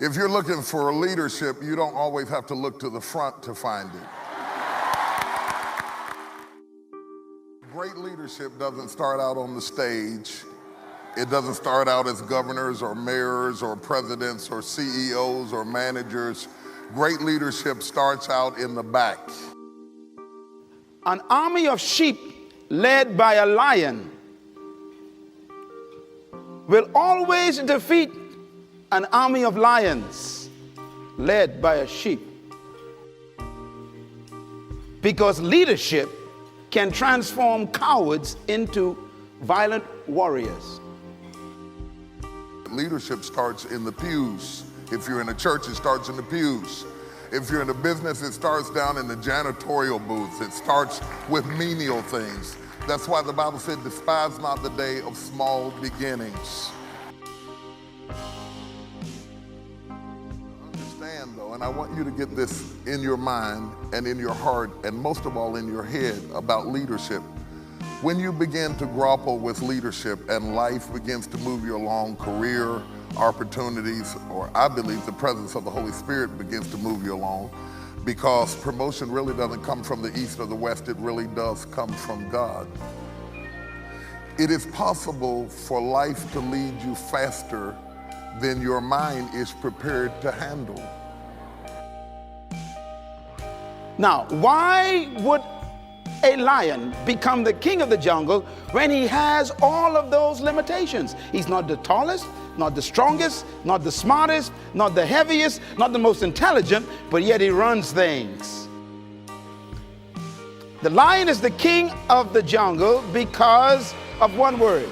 If you're looking for leadership, you don't always have to look to the front to find it. Great leadership doesn't start out on the stage. It doesn't start out as governors or mayors or presidents or CEOs or managers. Great leadership starts out in the back. An army of sheep led by a lion will always defeat an army of lions led by a sheep. Because leadership can transform cowards into violent warriors. Leadership starts in the pews. If you're in a church, it starts in the pews. If you're in a business, it starts down in the janitorial booths. It starts with menial things. That's why the Bible said, despise not the day of small beginnings. Understand though, and I want you to get this in your mind and in your heart, and most of all in your head about leadership. When you begin to grapple with leadership and life begins to move you along, career, opportunities, or I believe the presence of the Holy Spirit begins to move you along, because promotion really doesn't come from the east or the west, it really does come from God. It is possible for life to lead you faster than your mind is prepared to handle. Now, why would a lion become the king of the jungle when he has all of those limitations? He's not the tallest, not the strongest, not the smartest, not the heaviest, not the most intelligent, but yet he runs things. The lion is the king of the jungle because of one word: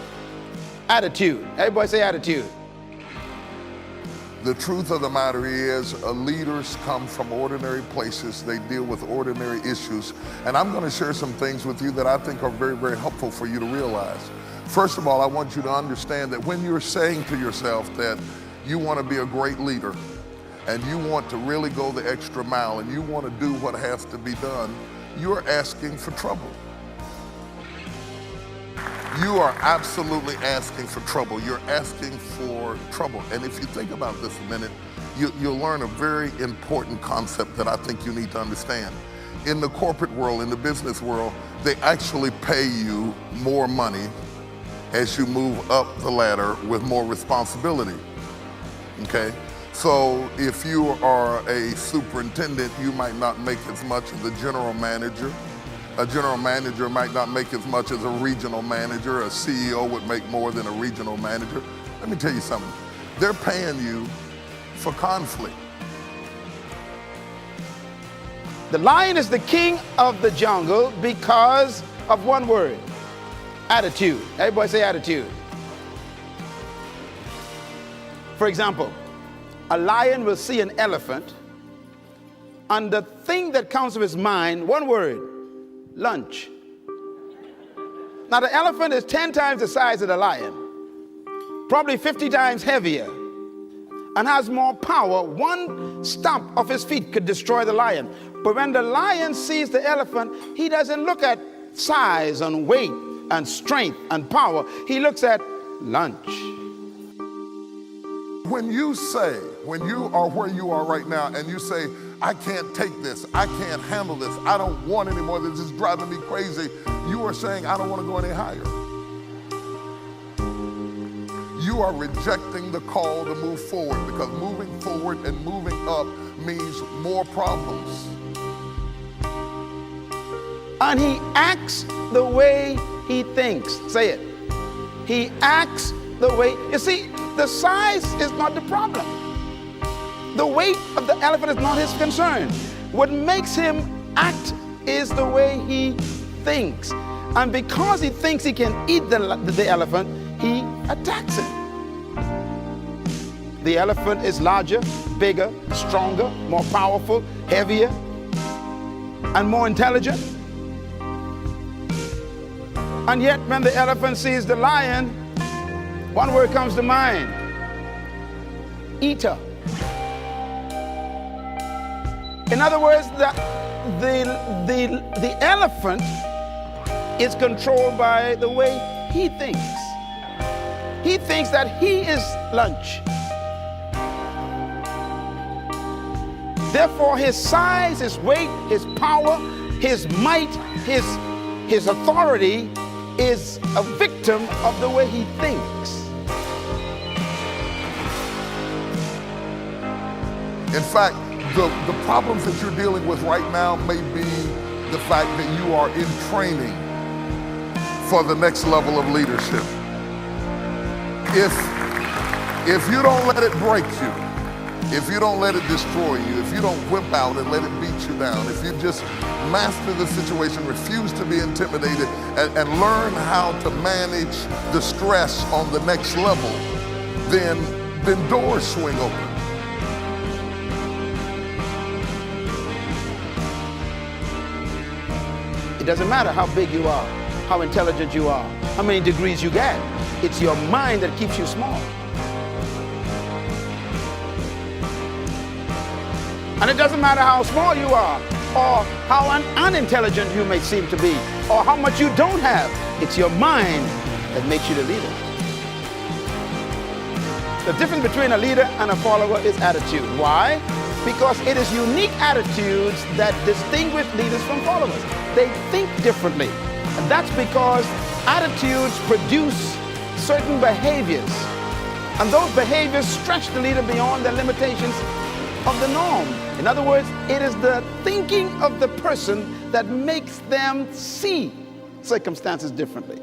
attitude. Everybody say attitude. The truth of the matter is, leaders come from ordinary places. They deal with ordinary issues. And I'm going to share some things with you that I think are very, very helpful for you to realize. First of all, I want you to understand that when you're saying to yourself that you want to be a great leader and you want to really go the extra mile and you want to do what has to be done, you're asking for trouble. You are absolutely asking for trouble. You're asking for trouble. And if you think about this a minute, you'll learn a very important concept that I think you need to understand. In the corporate world, in the business world, they actually pay you more money as you move up the ladder with more responsibility, okay? So if you are a superintendent, you might not make as much as a general manager. A general manager might not make as much as a regional manager. A CEO would make more than a regional manager. Let me tell you something. They're paying you for conflict. The lion is the king of the jungle because of one word: attitude. Everybody say attitude. For example, a lion will see an elephant, and the thing that comes to his mind, one word: lunch. Now the elephant is 10 times the size of the lion, probably 50 times heavier, and has more power. One stomp of his feet could destroy the lion. But when the lion sees the elephant, he doesn't look at size and weight and strength and power. He looks at lunch. When you are where you are right now and you say, I can't take this, I can't handle this, I don't want any more, this is driving me crazy, you are saying, I don't want to go any higher. You are rejecting the call to move forward, because moving forward and moving up means more problems. And he acts the way he thinks. Say it. He acts the way, you see, the size is not the problem. The weight of the elephant is not his concern. What makes him act is the way he thinks. And because he thinks he can eat the elephant, he attacks it. The elephant is larger, bigger, stronger, more powerful, heavier, and more intelligent. And yet when the elephant sees the lion, one word comes to mind: eater. In other words, the elephant is controlled by the way he thinks. He thinks that he is lunch. therefore his size, his weight, his power, his might, his authority is a victim of the way he thinks. In fact, the problems that you're dealing with right now may be the fact that you are in training for the next level of leadership. If you don't let it break you, if you don't let it destroy you, if you don't whip out and let it beat you down, if you just master the situation, refuse to be intimidated, and learn how to manage the stress on the next level, then doors swing open. It doesn't matter how big you are, how intelligent you are, how many degrees you get. It's your mind that keeps you small. And it doesn't matter how small you are, or how unintelligent you may seem to be, or how much you don't have. It's your mind that makes you the leader. The difference between a leader and a follower is attitude. Why? Because it is unique attitudes that distinguish leaders from followers. They think differently. And that's because attitudes produce certain behaviors. And those behaviors stretch the leader beyond the limitations of the norm. In other words, it is the thinking of the person that makes them see circumstances differently.